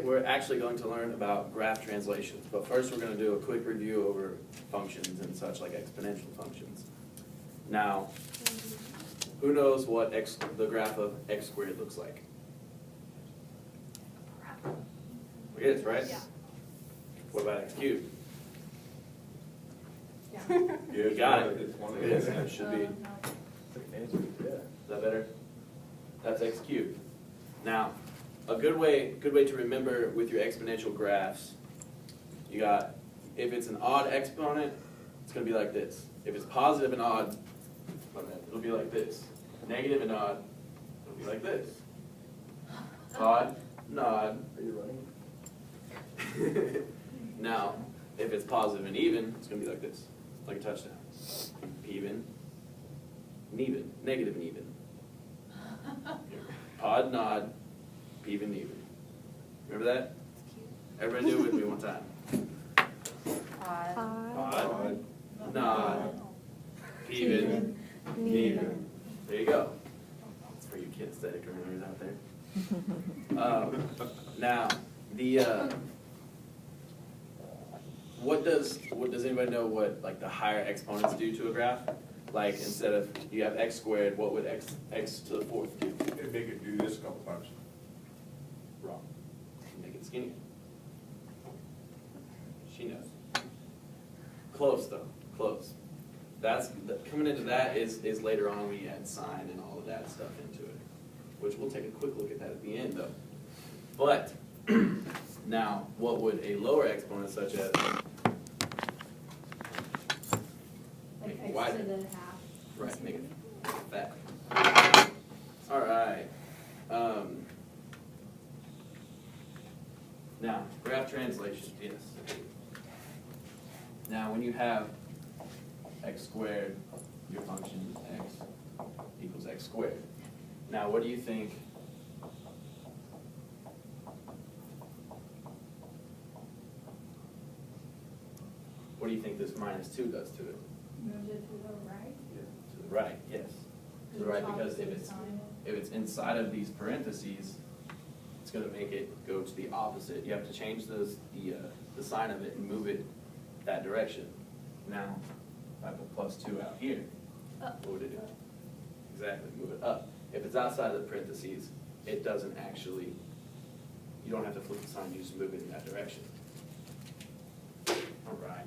we're actually going to learn about graph translations, but first we're going to do a quick review over functions and such like exponential functions. Now, who knows what the graph of x squared looks like? It is, right? Yeah. What about x cubed? Yeah. You got it. It's one of It is, those. it should be. Is that better? That's x cubed. Now, a good way to remember with your exponential graphs, you got, if it's an odd exponent, it's going to be like this. If it's positive and odd, it'll be like this. Negative and odd, it'll be like this. Odd, odd. Are you running? Now, if it's positive and even, it's going to be like this, like a touchdown. Even, and even, negative and even. Odd, odd, even, even. Remember that? Everybody do it with me one time. Odd, odd, even, even. There you go. That's for you kinesthetic learners out there. Now, the what does anybody know what like the higher exponents do to a graph? Like instead of you have x squared, what would x to the fourth do? It'd make it do this a couple times. Wrong. Make it skinnier. She knows. Close though. Close. That's coming into that is later on when you add sine and all of that stuff into it, which we'll take a quick look at that at the end though. But now, what would a lower exponent such as make it wider? Right, make it fat. All right. Now, graph translation, yes. Now, when you have x squared, your function x equals x squared. Now, what do you think? What do you think this minus 2 does to it? Moves it to the right. To the right, yes. To the right, because if it's inside of these parentheses, it's going to make it go to the opposite. You have to change the sign of it and move it that direction. Now, if I put plus 2 out here, what would it do? Exactly, move it up. If it's outside of the parentheses, it doesn't actually, you don't have to flip the sign, you just move it in that direction. All right.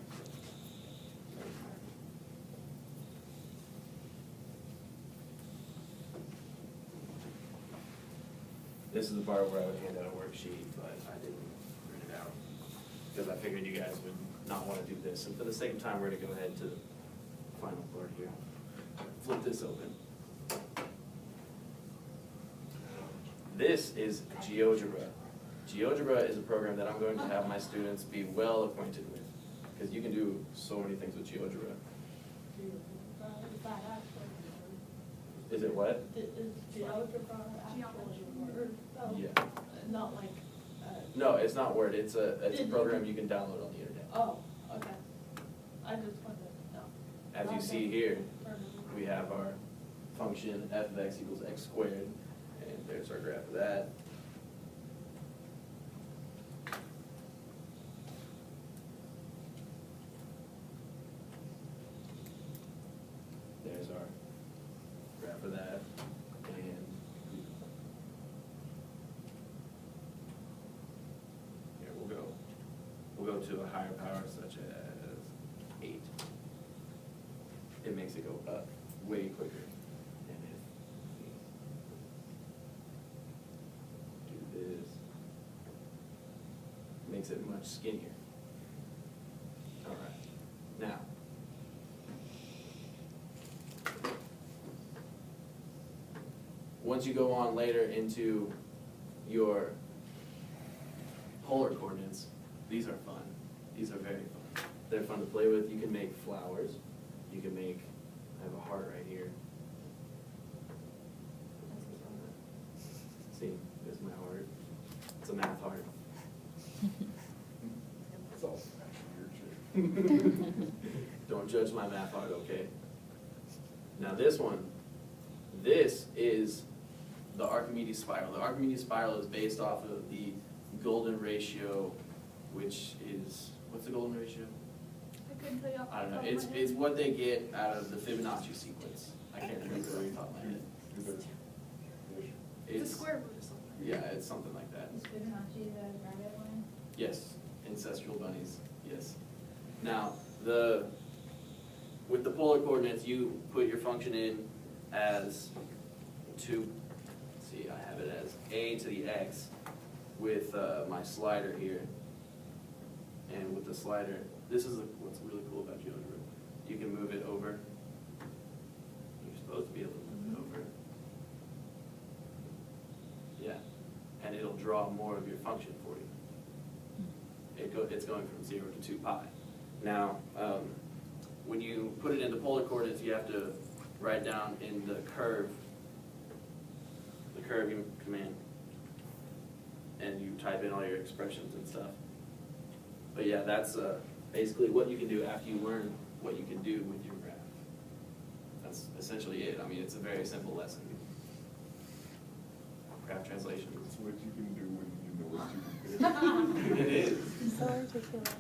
This is the part where I would hand out a worksheet, but I didn't print it out because I figured you guys would not want to do this. And for the sake of time, we're going to go ahead to the final part here. Flip this open. This is GeoGebra. GeoGebra is a program that I'm going to have my students be well acquainted with because you can do so many things with GeoGebra. Is it what? Is GeoGebra actually a word? Yeah. Not like. No, it's not Word. It's a program you can download on the internet. Oh, okay. I just wanted to know. As you see here, we have our function f of x equals x squared, and there's our graph of that. There's our graph of that, and here we'll go to a higher power such as 8. It makes it go up way quicker. And if we do this, it makes it much skinnier. All right. Now, once you go on later into your polar coordinates, these are fun. These are very fun. They're fun to play with. You can make flowers. You can make, I have a heart right here. See, there's my heart. It's a math heart. It's all actually your too. Don't judge my math heart, okay? Now this one, this is the Archimedes spiral. The Archimedes spiral is based off of the golden ratio, which is, what's the golden ratio? I couldn't tell you off the I don't know, top of my it's head. what they get out of the Fibonacci sequence. I can't remember off the top of my head. It's a square root or something. Yeah, it's something like that. Is Fibonacci the rabbit one? Yes, ancestral bunnies, yes. Now, with the polar coordinates, you put your function in as let's see, I have it as a to the x with my slider here. And with the slider, this is what's really cool about GeoGebra. You can move it over. You're supposed to be able to move it over. Yeah, and it'll draw more of your function for you. It's going from 0 to 2 pi. Now, when you put it into polar coordinates, you have to write down in the curve command, and you type in all your expressions and stuff. But yeah, that's basically what you can do after you learn what you can do with your graph. That's essentially it. I mean, it's a very simple lesson. Graph translation. It's what you can do when you know what you can do. It is. So articulate.